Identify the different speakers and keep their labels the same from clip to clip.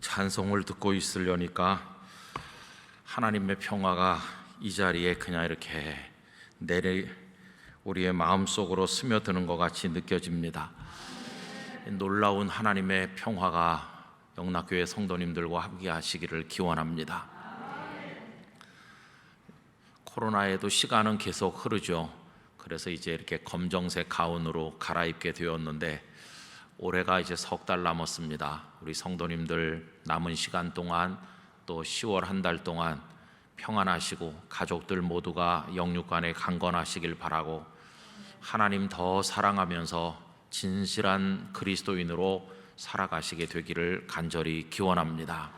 Speaker 1: 찬송을 듣고 있으려니까 하나님의 평화가 이 자리에 그냥 이렇게 우리의 마음속으로 스며드는 것 같이 느껴집니다. 놀라운 하나님의 평화가 영락교회 성도님들과 함께 하시기를 기원합니다. 코로나에도 시간은 계속 흐르죠. 그래서 이제 이렇게 검정색 가운으로 갈아입게 되었는데 올해가 이제 석 달 남았습니다. 우리 성도님들 남은 시간 동안 또 10월 한 달 동안 평안하시고 가족들 모두가 영육간에 강건하시길 바라고 하나님 더 사랑하면서 진실한 그리스도인으로 살아가시게 되기를 간절히 기원합니다.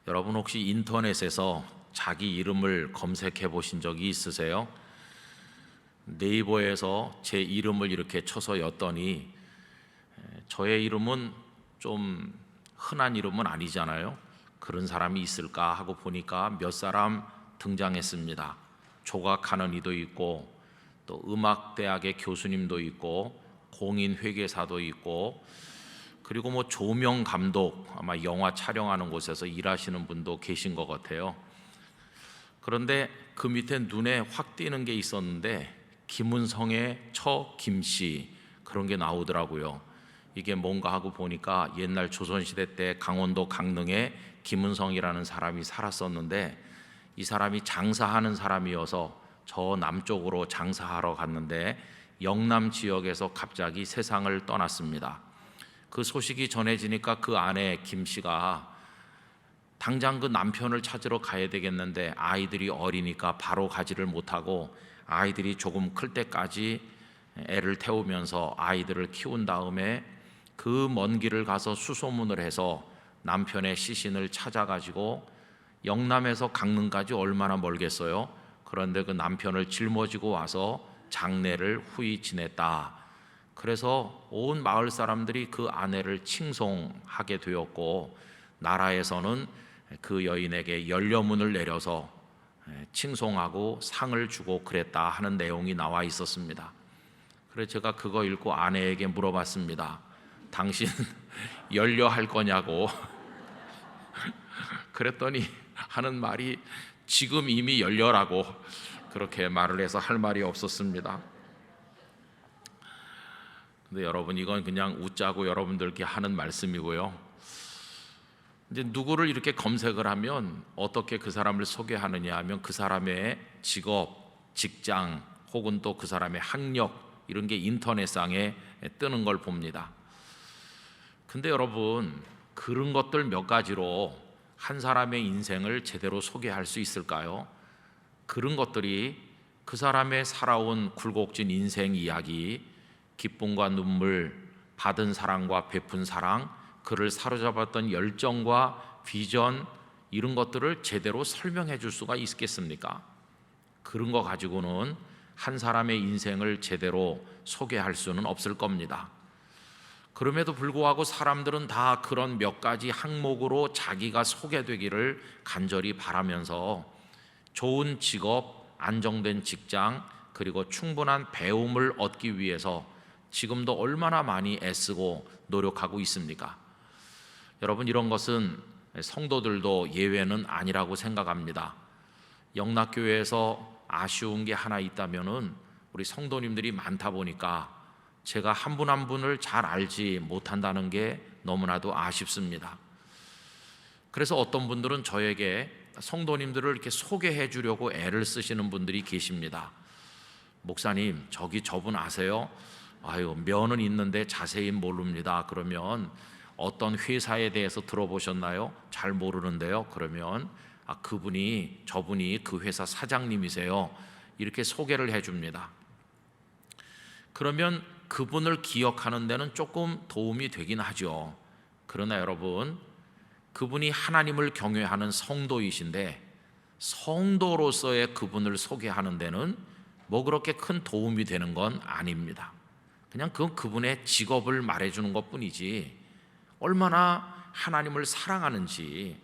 Speaker 1: 여러분 혹시 인터넷에서 자기 이름을 검색해 보신 적이 있으세요? 네이버에서 제 이름을 이렇게 쳐서 였더니 저의 이름은 좀 흔한 이름은 아니잖아요. 그런 사람이 있을까 하고 보니까 몇 사람 등장했습니다. 조각하는 이도 있고 또 음악대학의 교수님도 있고 공인회계사도 있고 그리고 뭐 조명 감독, 아마 영화 촬영하는 곳에서 일하시는 분도 계신 것 같아요. 그런데 그 밑에 눈에 확 띄는 게 있었는데 김은성의 처 김씨 그런 게 나오더라고요. 이게 뭔가 하고 보니까 옛날 조선시대 때 강원도 강릉에 김은성이라는 사람이 살았었는데 이 사람이 장사하는 사람이어서 저 남쪽으로 장사하러 갔는데 영남 지역에서 갑자기 세상을 떠났습니다. 그 소식이 전해지니까 그 아내 김씨가 당장 그 남편을 찾으러 가야 되겠는데 아이들이 어리니까 바로 가지를 못하고 아이들이 조금 클 때까지 애를 태우면서 아이들을 키운 다음에 그 먼 길을 가서 수소문을 해서 남편의 시신을 찾아가지고 영남에서 강릉까지 얼마나 멀겠어요? 그런데 그 남편을 짊어지고 와서 장례를 후이 지냈다. 그래서 온 마을 사람들이 그 아내를 칭송하게 되었고 나라에서는 그 여인에게 연료문을 내려서 칭송하고 상을 주고 그랬다 하는 내용이 나와 있었습니다. 그래서 제가 그거 읽고 아내에게 물어봤습니다. 당신 연료할 거냐고. 그랬더니 하는 말이 지금 이미 연료라고 그렇게 말을 해서 할 말이 없었습니다. 근데 여러분 이건 그냥 웃자고 여러분들께 하는 말씀이고요. 이제 누구를 이렇게 검색을 하면 어떻게 그 사람을 소개하느냐 하면 그 사람의 직업, 직장 혹은 또 그 사람의 학력 이런 게 인터넷상에 뜨는 걸 봅니다. 근데 여러분 그런 것들 몇 가지로 한 사람의 인생을 제대로 소개할 수 있을까요? 그런 것들이 그 사람의 살아온 굴곡진 인생 이야기, 기쁨과 눈물, 받은 사랑과 베푼 사랑, 그를 사로잡았던 열정과 비전 이런 것들을 제대로 설명해 줄 수가 있겠습니까? 그런 거 가지고는 한 사람의 인생을 제대로 소개할 수는 없을 겁니다. 그럼에도 불구하고 사람들은 다 그런 몇 가지 항목으로 자기가 소개되기를 간절히 바라면서 좋은 직업, 안정된 직장, 그리고 충분한 배움을 얻기 위해서 지금도 얼마나 많이 애쓰고 노력하고 있습니까? 여러분 이런 것은 성도들도 예외는 아니라고 생각합니다. 영락교회에서 아쉬운 게 하나 있다면은 우리 성도님들이 많다 보니까 제가 한 분 한 분을 잘 알지 못한다는 게 너무나도 아쉽습니다. 그래서 어떤 분들은 저에게 성도님들을 이렇게 소개해 주려고 애를 쓰시는 분들이 계십니다. 목사님 저기 저분 아세요? 아유 면은 있는데 자세히 모릅니다. 그러면 어떤 회사에 대해서 들어보셨나요? 잘 모르는데요. 그러면 저분이 그 회사 사장님이세요. 이렇게 소개를 해줍니다. 그러면 그분을 기억하는 데는 조금 도움이 되긴 하죠. 그러나 여러분 그분이 하나님을 경외하는 성도이신데 성도로서의 그분을 소개하는 데는 뭐 그렇게 큰 도움이 되는 건 아닙니다. 그냥 그분의 직업을 말해주는 것뿐이지 얼마나 하나님을 사랑하는지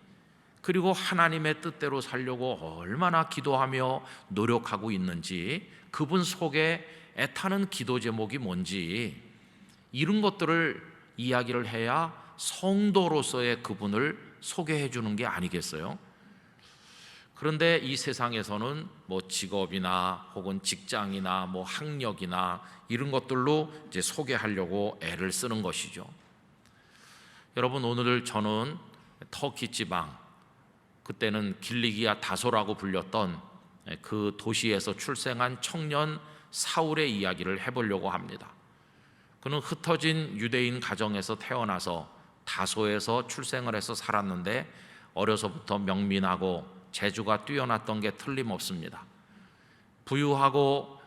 Speaker 1: 그리고 하나님의 뜻대로 살려고 얼마나 기도하며 노력하고 있는지 그분 속에 애타는 기도 제목이 뭔지 이런 것들을 이야기를 해야 성도로서의 그분을 소개해 주는 게 아니겠어요? 그런데 이 세상에서는 뭐 직업이나 혹은 직장이나 뭐 학력이나 이런 것들로 이제 소개하려고 애를 쓰는 것이죠. 여러분, 오늘 저는 터키 지방, 그때는 길리기아 다소라고 불렸던 그 도시에서 출생한 청년 사울의 이야기를 해보려고 합니다. 그는 흩어진 유대인 가정에서 태어나서 다소에서 출생을 해서 살았는데 어려서부터 명민하고 재주가 뛰어났던 게 틀림없습니다. 부유하고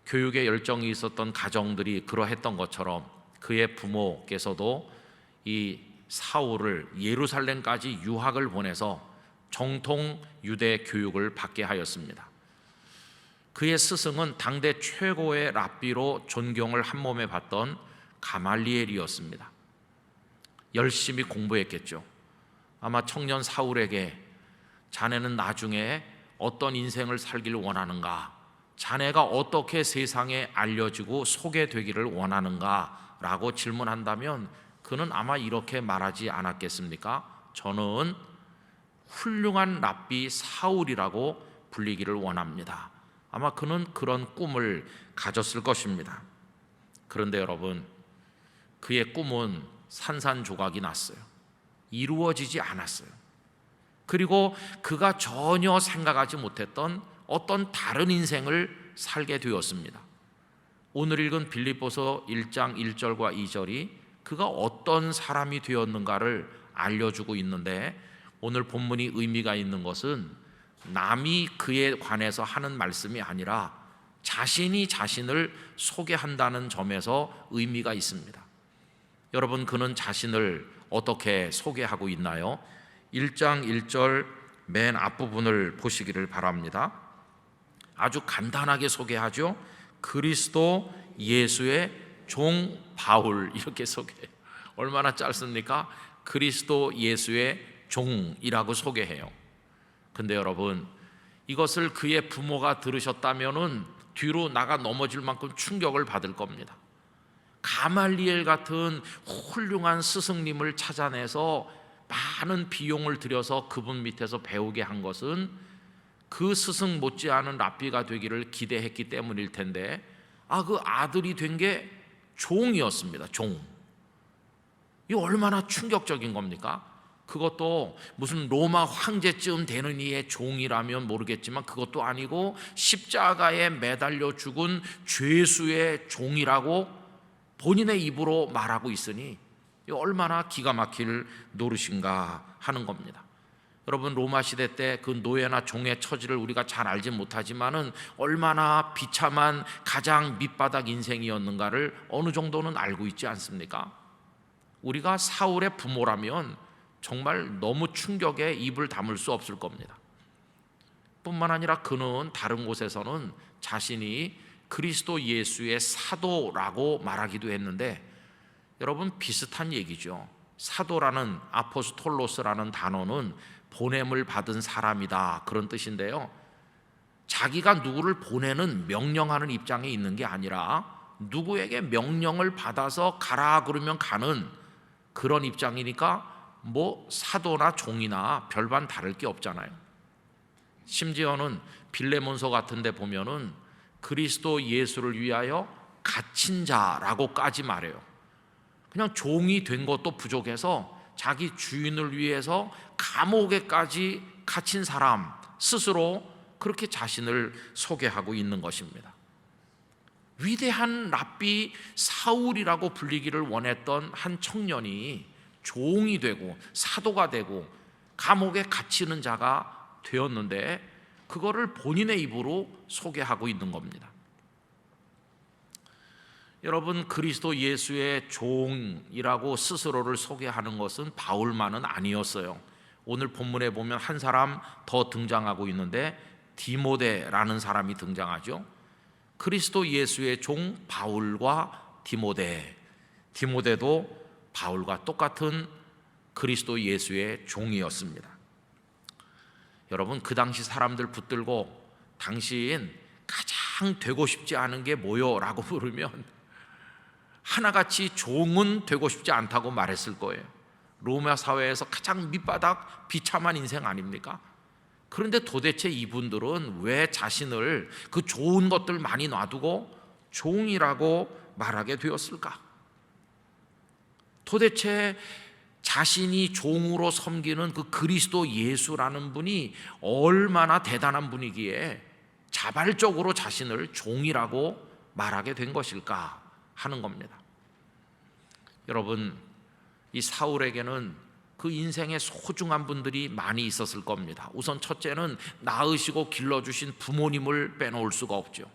Speaker 1: 교육에 열정이 있었던 가정들이 그러했던 것처럼 그의 부모께서도 이 사울을 예루살렘까지 유학을 보내서 정통 유대 교육을 받게 하였습니다. 그의 스승은 당대 최고의 랍비로 존경을 한몸에 받던 가말리엘이었습니다. 열심히 공부했겠죠. 아마 청년 사울에게 자네는 나중에 어떤 인생을 살기를 원하는가? 자네가 어떻게 세상에 알려지고 소개되기를 원하는가? 라고 질문한다면 그는 아마 이렇게 말하지 않았겠습니까? 저는 훌륭한 랍비 사울이라고 불리기를 원합니다. 아마 그는 그런 꿈을 가졌을 것입니다. 그런데 여러분, 그의 꿈은 산산조각이 났어요. 이루어지지 않았어요. 그리고 그가 전혀 생각하지 못했던 어떤 다른 인생을 살게 되었습니다. 오늘 읽은 빌립보서 1장 1절과 2절이 그가 어떤 사람이 되었는가를 알려주고 있는데, 오늘 본문이 의미가 있는 것은 남이 그에 관해서 하는 말씀이 아니라 자신이 자신을 소개한다는 점에서 의미가 있습니다. 여러분, 그는 자신을 어떻게 소개하고 있나요? 1장 1절 맨 앞부분을 보시기를 바랍니다. 아주 간단하게 소개하죠. 그리스도 예수의 종 바울, 이렇게 소개해요. 얼마나 짧습니까? 그리스도 예수의 종이라고 소개해요. 근데 여러분, 이것을 그의 부모가 들으셨다면은 뒤로 나가 넘어질 만큼 충격을 받을 겁니다. 가말리엘 같은 훌륭한 스승님을 찾아내서 많은 비용을 들여서 그분 밑에서 배우게 한 것은 그 스승 못지않은 랍비가 되기를 기대했기 때문일 텐데, 그 아들이 된 게 종이었습니다. 종. 이 얼마나 충격적인 겁니까? 그것도 무슨 로마 황제쯤 되는 이의 종이라면 모르겠지만 그것도 아니고 십자가에 매달려 죽은 죄수의 종이라고 본인의 입으로 말하고 있으니 얼마나 기가 막힐 노릇인가 하는 겁니다. 여러분, 로마 시대 때 그 노예나 종의 처지를 우리가 잘 알지 못하지만은 얼마나 비참한 가장 밑바닥 인생이었는가를 어느 정도는 알고 있지 않습니까? 우리가 사울의 부모라면 정말 너무 충격에 입을 다물 수 없을 겁니다. 뿐만 아니라 그는 다른 곳에서는 자신이 그리스도 예수의 사도라고 말하기도 했는데, 여러분, 비슷한 얘기죠. 사도라는, 아포스톨로스라는 단어는 보냄을 받은 사람이다, 그런 뜻인데요, 자기가 누구를 보내는, 명령하는 입장에 있는 게 아니라 누구에게 명령을 받아서 가라 그러면 가는 그런 입장이니까 뭐 사도나 종이나 별반 다를 게 없잖아요. 심지어는 빌레몬서 같은 데 보면은 그리스도 예수를 위하여 갇힌 자라고까지 말해요. 그냥 종이 된 것도 부족해서 자기 주인을 위해서 감옥에까지 갇힌 사람 스스로 그렇게 자신을 소개하고 있는 것입니다. 위대한 랍비 사울이라고 불리기를 원했던 한 청년이 종이 되고 사도가 되고 감옥에 갇히는 자가 되었는데, 그거를 본인의 입으로 소개하고 있는 겁니다. 여러분, 그리스도 예수의 종이라고 스스로를 소개하는 것은 바울만은 아니었어요. 오늘 본문에 보면 한 사람 더 등장하고 있는데 디모데라는 사람이 등장하죠. 그리스도 예수의 종 바울과 디모데, 디모데도 바울과 똑같은 그리스도 예수의 종이었습니다. 여러분, 그 당시 사람들 붙들고 당신 가장 되고 싶지 않은 게 뭐요? 라고 물으면 하나같이 종은 되고 싶지 않다고 말했을 거예요. 로마 사회에서 가장 밑바닥 비참한 인생 아닙니까? 그런데 도대체 이분들은 왜 자신을 그 좋은 것들 많이 놔두고 종이라고 말하게 되었을까? 도대체 자신이 종으로 섬기는 그 그리스도 예수라는 분이 얼마나 대단한 분이기에 자발적으로 자신을 종이라고 말하게 된 것일까 하는 겁니다. 여러분, 이 사울에게는 그 인생에 소중한 분들이 많이 있었을 겁니다. 우선 첫째는 낳으시고 길러주신 부모님을 빼놓을 수가 없죠.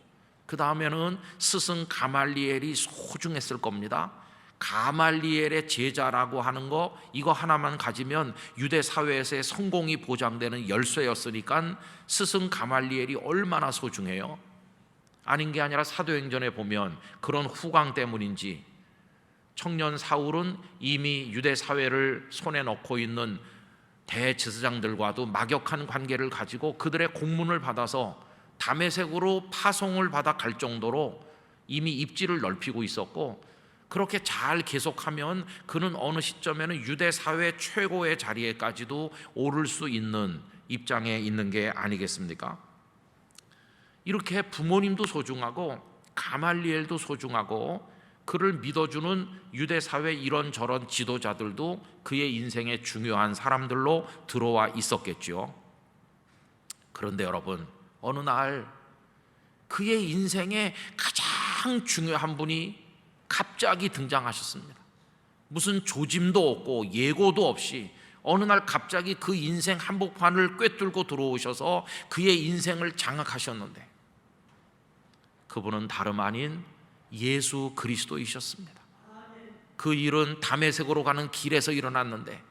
Speaker 1: 그 다음에는 스승 가말리엘이 소중했을 겁니다. 가말리엘의 제자라고 하는 거, 이거 하나만 가지면 유대 사회에서의 성공이 보장되는 열쇠였으니까 스승 가말리엘이 얼마나 소중해요. 아닌 게 아니라 사도행전에 보면 그런 후광 때문인지 청년 사울은 이미 유대 사회를 손에 넣고 있는 대제사장들과도 막역한 관계를 가지고 그들의 공문을 받아서 다메섹으로 파송을 받아 갈 정도로 이미 입지를 넓히고 있었고, 그렇게 잘 계속하면 그는 어느 시점에는 유대 사회 최고의 자리에까지도 오를 수 있는 입장에 있는 게 아니겠습니까? 이렇게 부모님도 소중하고 가말리엘도 소중하고 그를 믿어주는 유대 사회 이런저런 지도자들도 그의 인생에 중요한 사람들로 들어와 있었겠죠. 그런데 여러분, 어느 날 그의 인생에 가장 중요한 분이 갑자기 등장하셨습니다. 무슨 조짐도 없고 예고도 없이 어느 날 갑자기 그 인생 한복판을 꿰뚫고 들어오셔서 그의 인생을 장악하셨는데, 그분은 다름 아닌 예수 그리스도이셨습니다. 그 일은 다메섹으로 가는 길에서 일어났는데,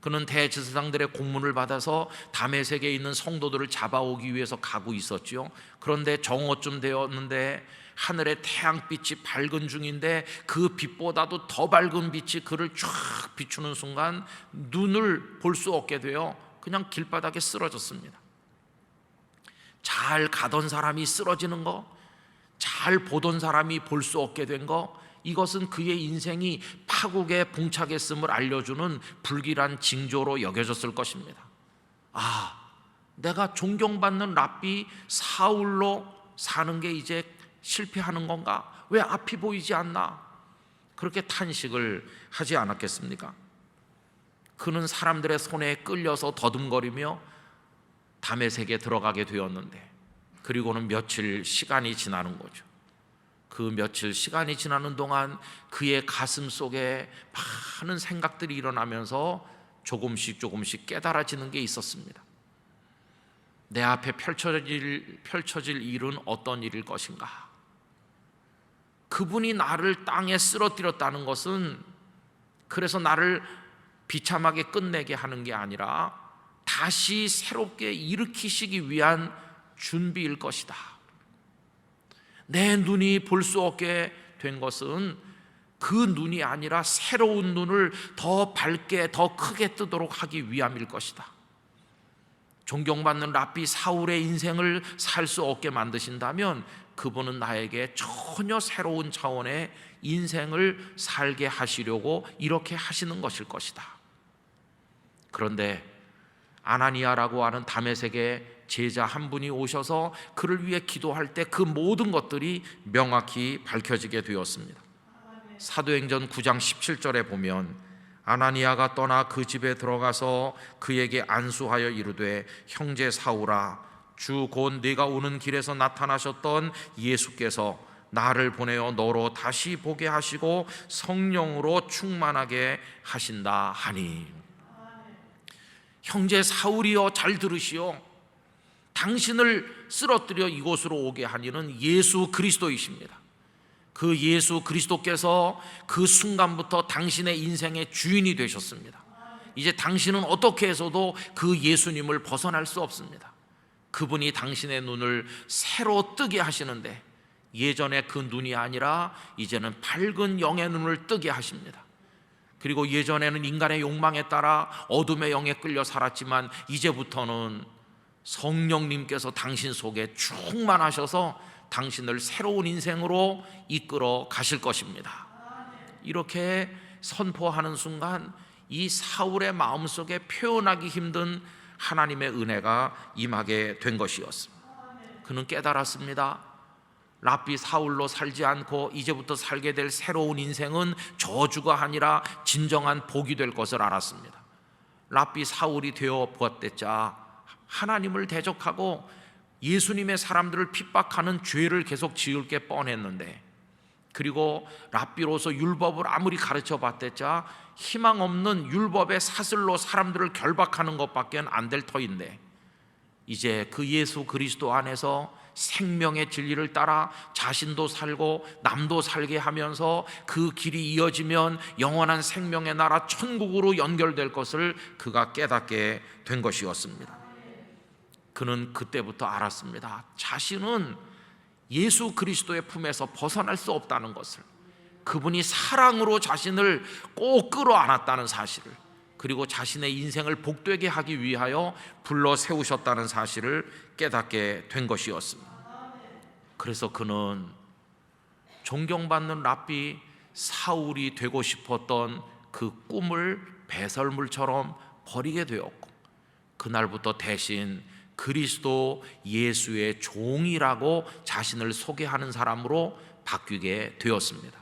Speaker 1: 그는 대제사장들의 공문을 받아서 다메섹에 있는 성도들을 잡아오기 위해서 가고 있었죠. 그런데 정오쯤 되었는데 하늘의 태양빛이 밝은 중인데 그 빛보다도 더 밝은 빛이 그를 쫙 비추는 순간 눈을 볼 수 없게 되어 그냥 길바닥에 쓰러졌습니다. 잘 가던 사람이 쓰러지는 거, 잘 보던 사람이 볼 수 없게 된 거, 이것은 그의 인생이 파국에 봉착했음을 알려주는 불길한 징조로 여겨졌을 것입니다. 아, 내가 존경받는 랍비 사울로 사는 게 이제 실패하는 건가? 왜 앞이 보이지 않나? 그렇게 탄식을 하지 않았겠습니까? 그는 사람들의 손에 끌려서 더듬거리며 다메섹에 들어가게 되었는데, 그리고는 며칠 시간이 지나는 거죠. 그 며칠 시간이 지나는 동안 그의 가슴 속에 많은 생각들이 일어나면서 조금씩 깨달아지는 게 있었습니다. 내 앞에 펼쳐질 일은 어떤 일일 것인가? 그분이 나를 땅에 쓰러뜨렸다는 것은 그래서 나를 비참하게 끝내게 하는 게 아니라 다시 새롭게 일으키시기 위한 준비일 것이다. 내 눈이 볼 수 없게 된 것은 그 눈이 아니라 새로운 눈을 더 밝게 더 크게 뜨도록 하기 위함일 것이다. 존경받는 랍비 사울의 인생을 살 수 없게 만드신다면 그분은 나에게 전혀 새로운 차원의 인생을 살게 하시려고 이렇게 하시는 것일 것이다. 그런데 아나니아라고 하는 다메섹의 제자 한 분이 오셔서 그를 위해 기도할 때 그 모든 것들이 명확히 밝혀지게 되었습니다. 사도행전 9장 17절에 보면 아나니아가 떠나 그 집에 들어가서 그에게 안수하여 이르되 형제 사울아, 주 곧 네가 오는 길에서 나타나셨던 예수께서 나를 보내어 너로 다시 보게 하시고 성령으로 충만하게 하신다 하니. 형제 사울이여, 잘 들으시오. 당신을 쓰러뜨려 이곳으로 오게 한 이는 예수 그리스도이십니다. 그 예수 그리스도께서 그 순간부터 당신의 인생의 주인이 되셨습니다. 이제 당신은 어떻게 해서도 그 예수님을 벗어날 수 없습니다. 그분이 당신의 눈을 새로 뜨게 하시는데, 예전에 그 눈이 아니라 이제는 밝은 영의 눈을 뜨게 하십니다. 그리고 예전에는 인간의 욕망에 따라 어둠의 영에 끌려 살았지만 이제부터는 성령님께서 당신 속에 충만하셔서 당신을 새로운 인생으로 이끌어 가실 것입니다. 이렇게 선포하는 순간 이 사울의 마음속에 표현하기 힘든 하나님의 은혜가 임하게 된 것이었습니다. 그는 깨달았습니다. 랍비 사울로 살지 않고 이제부터 살게 될 새로운 인생은 저주가 아니라 진정한 복이 될 것을 알았습니다. 랍비 사울이 되어 보았댔자 하나님을 대적하고 예수님의 사람들을 핍박하는 죄를 계속 지을 게 뻔했는데, 그리고 랍비로서 율법을 아무리 가르쳐 봤댔자 희망 없는 율법의 사슬로 사람들을 결박하는 것밖에 안 될 터인데, 이제 그 예수 그리스도 안에서 생명의 진리를 따라 자신도 살고 남도 살게 하면서 그 길이 이어지면 영원한 생명의 나라 천국으로 연결될 것을 그가 깨닫게 된 것이었습니다. 그는 그때부터 알았습니다. 자신은 예수 그리스도의 품에서 벗어날 수 없다는 것을, 그분이 사랑으로 자신을 꼭 끌어안았다는 사실을, 그리고 자신의 인생을 복되게 하기 위하여 불러 세우셨다는 사실을 깨닫게 된 것이었습니다. 그래서 그는 존경받는 랍비 사울이 되고 싶었던 그 꿈을 배설물처럼 버리게 되었고, 그날부터 대신 그리스도 예수의 종이라고 자신을 소개하는 사람으로 바뀌게 되었습니다.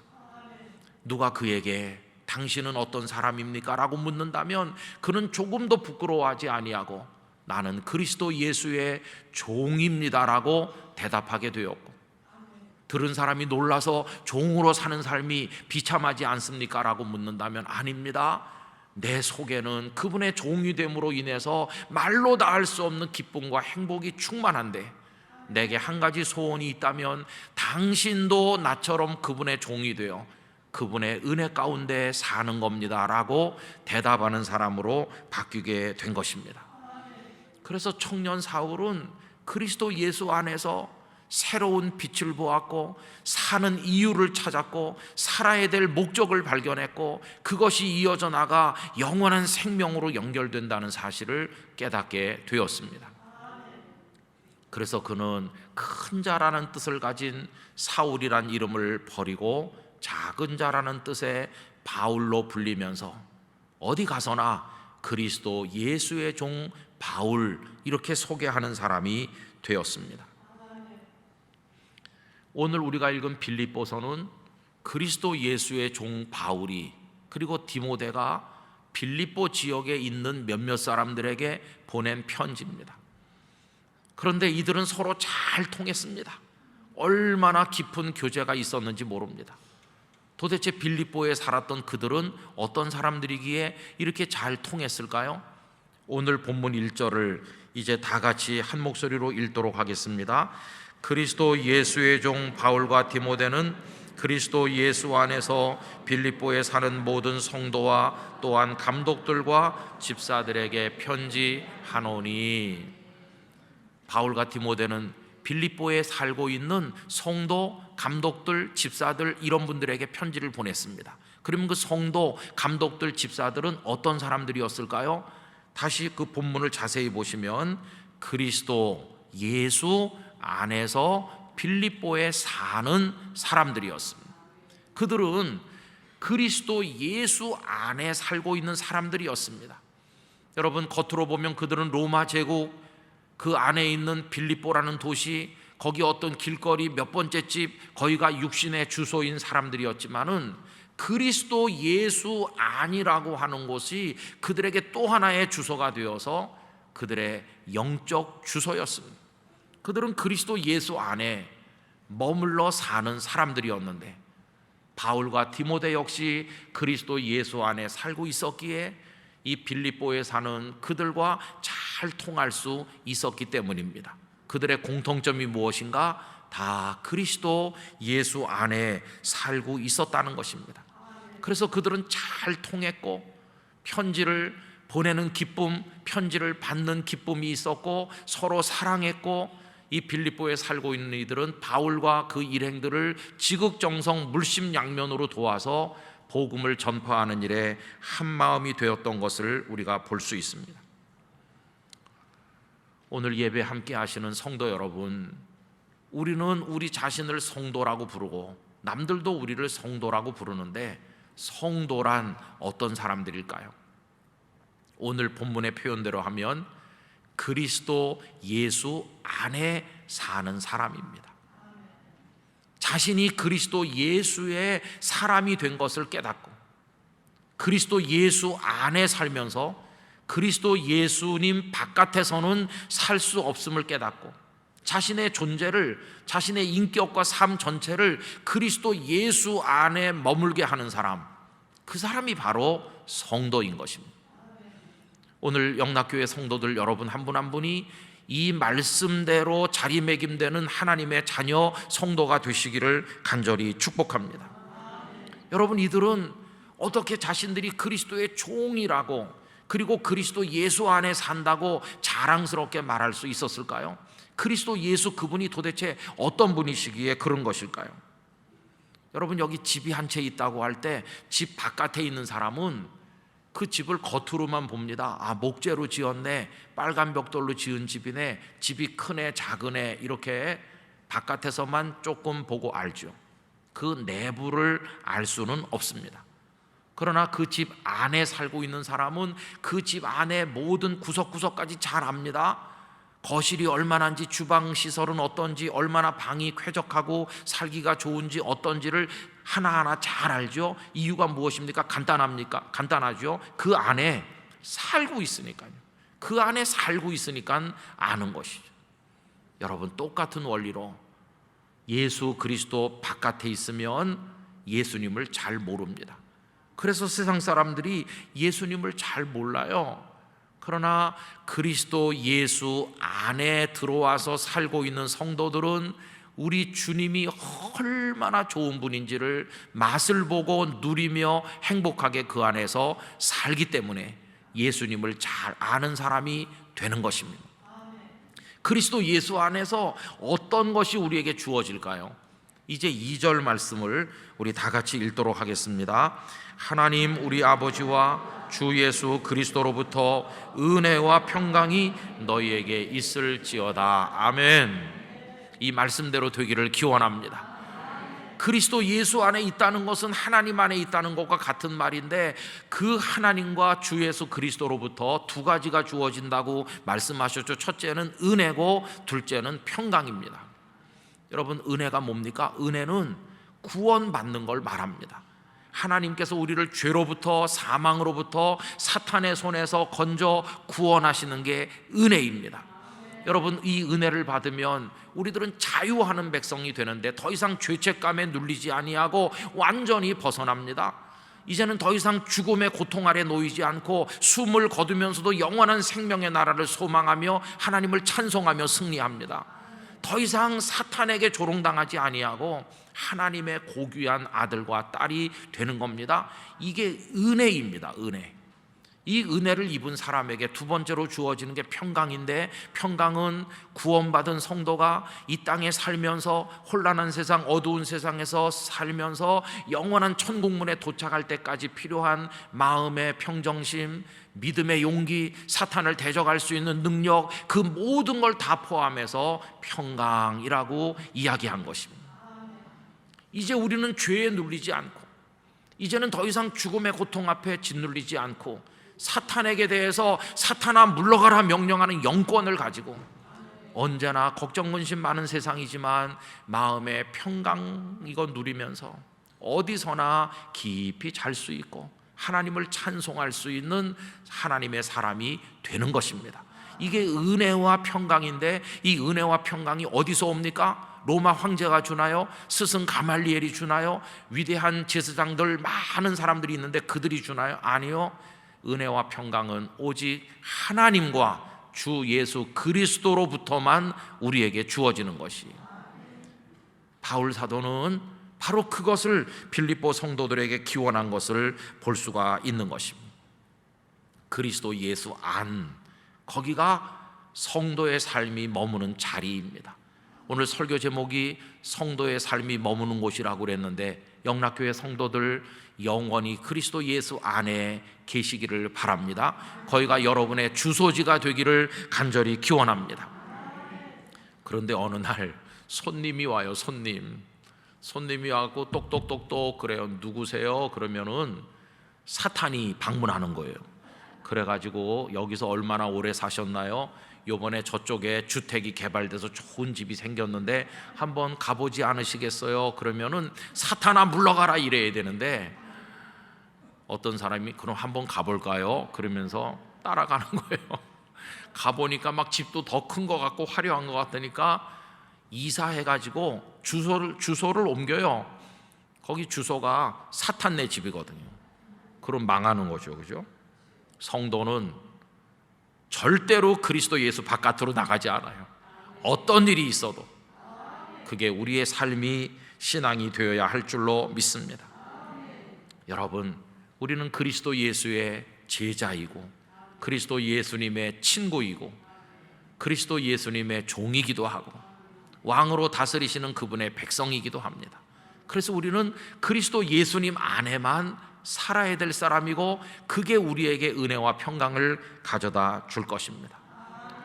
Speaker 1: 누가 그에게 당신은 어떤 사람입니까? 라고 묻는다면 그는 조금도 부끄러워하지 아니하고 나는 그리스도 예수의 종입니다 라고 대답하게 되었고, 들은 사람이 놀라서 종으로 사는 삶이 비참하지 않습니까? 라고 묻는다면 아닙니다. 내 속에는 그분의 종이 됨으로 인해서 말로 다 할 수 없는 기쁨과 행복이 충만한데, 내게 한 가지 소원이 있다면 당신도 나처럼 그분의 종이 되어 그분의 은혜 가운데 사는 겁니다 라고 대답하는 사람으로 바뀌게 된 것입니다. 그래서 청년 사울은 그리스도 예수 안에서 새로운 빛을 보았고 사는 이유를 찾았고 살아야 될 목적을 발견했고, 그것이 이어져 나가 영원한 생명으로 연결된다는 사실을 깨닫게 되었습니다. 그래서 그는 큰 자라는 뜻을 가진 사울이란 이름을 버리고 작은 자라는 뜻의 바울로 불리면서 어디 가서나 그리스도 예수의 종 바울 이렇게 소개하는 사람이 되었습니다. 오늘 우리가 읽은 빌립보서는 그리스도 예수의 종 바울이, 그리고 디모데가 빌립보 지역에 있는 몇몇 사람들에게 보낸 편지입니다. 그런데 이들은 서로 잘 통했습니다. 얼마나 깊은 교제가 있었는지 모릅니다. 도대체 빌립보에 살았던 그들은 어떤 사람들이기에 이렇게 잘 통했을까요? 오늘 본문 1절을 이제 다 같이 한 목소리로 읽도록 하겠습니다. 그리스도 예수의 종 바울과 디모데는 그리스도 예수 안에서 빌립보에 사는 모든 성도와 또한 감독들과 집사들에게 편지하노니. 바울과 디모데는 빌립보에 살고 있는 성도, 감독들, 집사들 이런 분들에게 편지를 보냈습니다. 그러면 그 성도, 감독들, 집사들은 어떤 사람들이었을까요? 다시 그 본문을 자세히 보시면 그리스도 예수 안에서 빌립보에 사는 사람들이었습니다. 그들은 그리스도 예수 안에 살고 있는 사람들이었습니다. 여러분, 겉으로 보면 그들은 로마 제국 그 안에 있는 빌립보라는 도시, 거기 어떤 길거리 몇 번째 집, 거기가 육신의 주소인 사람들이었지만은 그리스도 예수 안이라고 하는 곳이 그들에게 또 하나의 주소가 되어서 그들의 영적 주소였습니다. 그들은 그리스도 예수 안에 머물러 사는 사람들이었는데, 바울과 디모데 역시 그리스도 예수 안에 살고 있었기에 이 빌립보에 사는 그들과 잘 통할 수 있었기 때문입니다. 그들의 공통점이 무엇인가? 다 그리스도 예수 안에 살고 있었다는 것입니다. 그래서 그들은 잘 통했고 편지를 보내는 기쁨, 편지를 받는 기쁨이 있었고 서로 사랑했고, 이 빌립보에 살고 있는 이들은 바울과 그 일행들을 지극정성 물심양면으로 도와서 복음을 전파하는 일에 한마음이 되었던 것을 우리가 볼 수 있습니다. 오늘 예배 함께 하시는 성도 여러분, 우리는 우리 자신을 성도라고 부르고 남들도 우리를 성도라고 부르는데, 성도란 어떤 사람들일까요? 오늘 본문의 표현대로 하면 그리스도 예수 안에 사는 사람입니다. 자신이 그리스도 예수의 사람이 된 것을 깨닫고 그리스도 예수 안에 살면서 그리스도 예수님 바깥에서는 살 수 없음을 깨닫고 자신의 존재를, 자신의 인격과 삶 전체를 그리스도 예수 안에 머물게 하는 사람, 그 사람이 바로 성도인 것입니다. 오늘 영락교회 성도들 여러분 한 분 한 분이 이 말씀대로 자리매김되는 하나님의 자녀 성도가 되시기를 간절히 축복합니다. 여러분, 이들은 어떻게 자신들이 그리스도의 종이라고 그리고 그리스도 예수 안에 산다고 자랑스럽게 말할 수 있었을까요? 그리스도 예수 그분이 도대체 어떤 분이시기에 그런 것일까요? 여러분, 여기 집이 한 채 있다고 할 때 집 바깥에 있는 사람은 그 집을 겉으로만 봅니다. 아, 목재로 지었네, 빨간 벽돌로 지은 집이네, 집이 크네 작으네, 이렇게 바깥에서만 조금 보고 알죠. 그 내부를 알 수는 없습니다. 그러나 그 집 안에 살고 있는 사람은 그 집 안에 모든 구석구석까지 잘 압니다. 거실이 얼마나인지, 주방 시설은 어떤지, 얼마나 방이 쾌적하고 살기가 좋은지 어떤지를 하나하나 잘 알죠. 이유가 무엇입니까? 간단하죠. 그 안에 살고 있으니까요. 그 안에 살고 있으니까 아는 것이죠. 여러분, 똑같은 원리로 예수 그리스도 바깥에 있으면 예수님을 잘 모릅니다. 그래서 세상 사람들이 예수님을 잘 몰라요. 그러나 그리스도 예수 안에 들어와서 살고 있는 성도들은 우리 주님이 얼마나 좋은 분인지를 맛을 보고 누리며 행복하게 그 안에서 살기 때문에 예수님을 잘 아는 사람이 되는 것입니다. 그리스도 예수 안에서 어떤 것이 우리에게 주어질까요? 이제 2절 말씀을 우리 다 같이 읽도록 하겠습니다. 하나님 우리 아버지와 주 예수 그리스도로부터 은혜와 평강이 너희에게 있을지어다. 아멘. 이 말씀대로 되기를 기원합니다. 그리스도 예수 안에 있다는 것은 하나님 안에 있다는 것과 같은 말인데, 그 하나님과 주 예수 그리스도로부터 두 가지가 주어진다고 말씀하셨죠. 첫째는 은혜고 둘째는 평강입니다. 여러분, 은혜가 뭡니까? 은혜는 구원받는 걸 말합니다. 하나님께서 우리를 죄로부터, 사망으로부터, 사탄의 손에서 건져 구원하시는 게 은혜입니다. 여러분, 이 은혜를 받으면 우리들은 자유하는 백성이 되는데 더 이상 죄책감에 눌리지 아니하고 완전히 벗어납니다. 이제는 더 이상 죽음의 고통 아래 놓이지 않고 숨을 거두면서도 영원한 생명의 나라를 소망하며 하나님을 찬송하며 승리합니다. 더 이상 사탄에게 조롱당하지 아니하고 하나님의 고귀한 아들과 딸이 되는 겁니다. 이게 은혜입니다. 은혜. 이 은혜를 입은 사람에게 두 번째로 주어지는 게 평강인데, 평강은 구원받은 성도가 이 땅에 살면서 혼란한 세상, 어두운 세상에서 살면서 영원한 천국문에 도착할 때까지 필요한 마음의 평정심, 믿음의 용기, 사탄을 대적할 수 있는 능력, 그 모든 걸 다 포함해서 평강이라고 이야기한 것입니다. 이제 우리는 죄에 눌리지 않고, 이제는 더 이상 죽음의 고통 앞에 짓눌리지 않고, 사탄에게 대해서 사탄아 물러가라 명령하는 영권을 가지고 언제나 걱정 근심 많은 세상이지만 마음의 평강 이거 누리면서 어디서나 깊이 잘 수 있고 하나님을 찬송할 수 있는 하나님의 사람이 되는 것입니다. 이게 은혜와 평강인데, 이 은혜와 평강이 어디서 옵니까? 로마 황제가 주나요? 스승 가말리엘이 주나요? 위대한 제사장들 많은 사람들이 있는데 그들이 주나요? 아니요. 은혜와 평강은 오직 하나님과 주 예수 그리스도로부터만 우리에게 주어지는 것이에요. 바울 사도는 바로 그것을 빌립보 성도들에게 기원한 것을 볼 수가 있는 것입니다. 그리스도 예수 안, 거기가 성도의 삶이 머무는 자리입니다. 오늘 설교 제목이 성도의 삶이 머무는 곳이라고 그랬는데, 영락교회 성도들 영원히 그리스도 예수 안에 계시기를 바랍니다. 거기가 여러분의 주소지가 되기를 간절히 기원합니다. 그런데 어느 날 손님이 와요. 손님이 와서 똑똑똑똑 그래요. 누구세요? 그러면은 사탄이 방문하는 거예요. 그래가지고 여기서 얼마나 오래 사셨나요? 요번에 저쪽에 주택이 개발돼서 좋은 집이 생겼는데 한번 가보지 않으시겠어요? 그러면은 사탄아 물러가라 이래야 되는데 어떤 사람이 그럼 한번 가볼까요? 그러면서 따라가는 거예요. 가보니까 막 집도 더 큰 것 같고 화려한 것 같으니까 이사해가지고 주소를 옮겨요. 거기 주소가 사탄네 집이거든요. 그럼 망하는 거죠, 그죠? 성도는 절대로 그리스도 예수 바깥으로 나가지 않아요. 어떤 일이 있어도 그게 우리의 삶이 신앙이 되어야 할 줄로 믿습니다. 여러분, 우리는 그리스도 예수의 제자이고 그리스도 예수님의 친구이고 그리스도 예수님의 종이기도 하고 왕으로 다스리시는 그분의 백성이기도 합니다. 그래서 우리는 그리스도 예수님 안에만 살아야 될 사람이고 그게 우리에게 은혜와 평강을 가져다 줄 것입니다.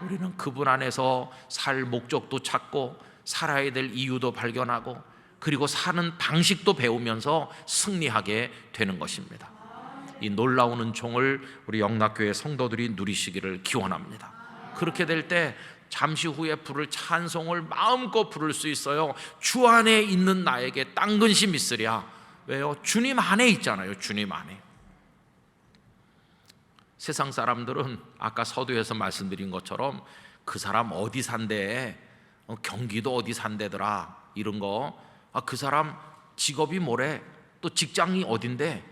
Speaker 1: 우리는 그분 안에서 살 목적도 찾고 살아야 될 이유도 발견하고 그리고 사는 방식도 배우면서 승리하게 되는 것입니다. 이 놀라운 은총을 우리 영락교회 성도들이 누리시기를 기원합니다. 그렇게 될 때 잠시 후에 부를 찬송을 마음껏 부를 수 있어요. 주 안에 있는 나에게 딴 근심 있으랴. 왜요? 주님 안에 있잖아요. 주님 안에. 세상 사람들은 아까 서두에서 말씀드린 것처럼 그 사람 어디 산대, 경기도 어디 산대더라 이런 거, 그 사람 직업이 뭐래, 또 직장이 어딘데,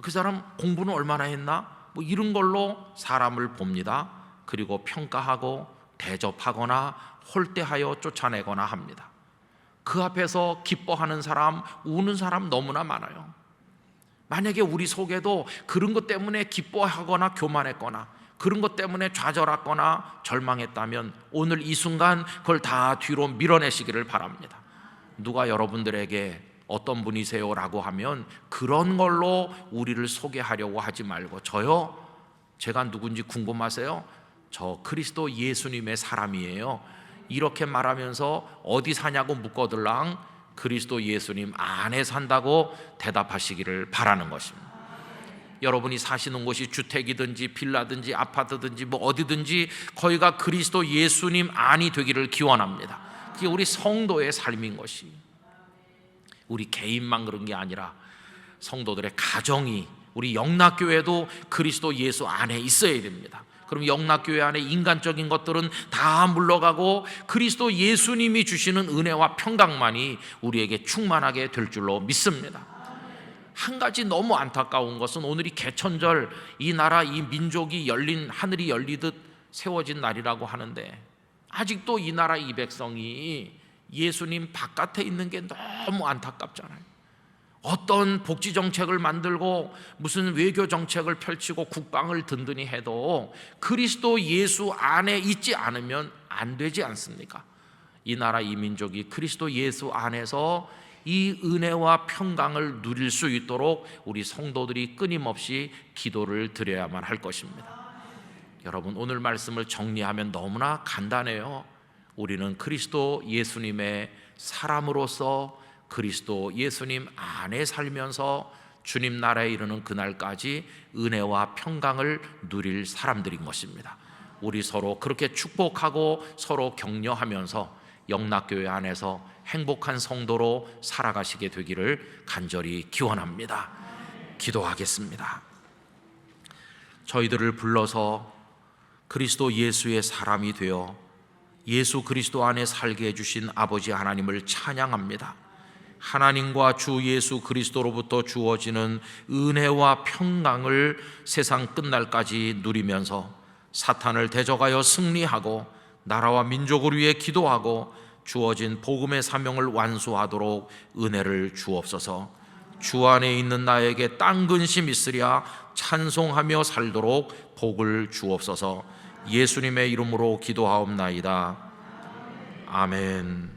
Speaker 1: 그 사람 공부는 얼마나 했나, 뭐 이런 걸로 사람을 봅니다. 그리고 평가하고 대접하거나 홀대하여 쫓아내거나 합니다. 그 앞에서 기뻐하는 사람, 우는 사람 너무나 많아요. 만약에 우리 속에도 그런 것 때문에 기뻐하거나 교만했거나 그런 것 때문에 좌절했거나 절망했다면 오늘 이 순간 그걸 다 뒤로 밀어내시기를 바랍니다. 누가 여러분들에게 어떤 분이세요? 라고 하면 그런 걸로 우리를 소개하려고 하지 말고 저요? 제가 누군지 궁금하세요? 저 그리스도 예수님의 사람이에요. 이렇게 말하면서 어디 사냐고 묻거들랑 그리스도 예수님 안에 산다고 대답하시기를 바라는 것입니다. 여러분이 사시는 곳이 주택이든지 빌라든지 아파트든지 뭐 어디든지 거기가 그리스도 예수님 안이 되기를 기원합니다. 그게 우리 성도의 삶인 것이, 우리 개인만 그런 게 아니라 성도들의 가정이, 우리 영락교회도 그리스도 예수 안에 있어야 됩니다. 그럼 영락교회 안에 인간적인 것들은 다 물러가고 그리스도 예수님이 주시는 은혜와 평강만이 우리에게 충만하게 될 줄로 믿습니다. 한 가지 너무 안타까운 것은 오늘이 개천절, 이 나라 이 민족이 열린, 하늘이 열리듯 세워진 날이라고 하는데 아직도 이 나라 이 백성이 예수님 바깥에 있는 게 너무 안타깝잖아요. 어떤 복지 정책을 만들고 무슨 외교 정책을 펼치고 국방을 든든히 해도 그리스도 예수 안에 있지 않으면 안 되지 않습니까? 이 나라 이 민족이 그리스도 예수 안에서 이 은혜와 평강을 누릴 수 있도록 우리 성도들이 끊임없이 기도를 드려야만 할 것입니다. 여러분, 오늘 말씀을 정리하면 너무나 간단해요. 우리는 그리스도 예수님의 사람으로서 그리스도 예수님 안에 살면서 주님 나라에 이르는 그날까지 은혜와 평강을 누릴 사람들인 것입니다. 우리 서로 그렇게 축복하고 서로 격려하면서 영락교회 안에서 행복한 성도로 살아가시게 되기를 간절히 기원합니다. 기도하겠습니다. 저희들을 불러서 그리스도 예수의 사람이 되어 예수 그리스도 안에 살게 해주신 아버지 하나님을 찬양합니다. 하나님과 주 예수 그리스도로부터 주어지는 은혜와 평강을 세상 끝날까지 누리면서 사탄을 대적하여 승리하고 나라와 민족을 위해 기도하고 주어진 복음의 사명을 완수하도록 은혜를 주옵소서. 주 안에 있는 나에게 딴 근심 있으랴 찬송하며 살도록 복을 주옵소서. 예수님의 이름으로 기도하옵나이다. 아멘.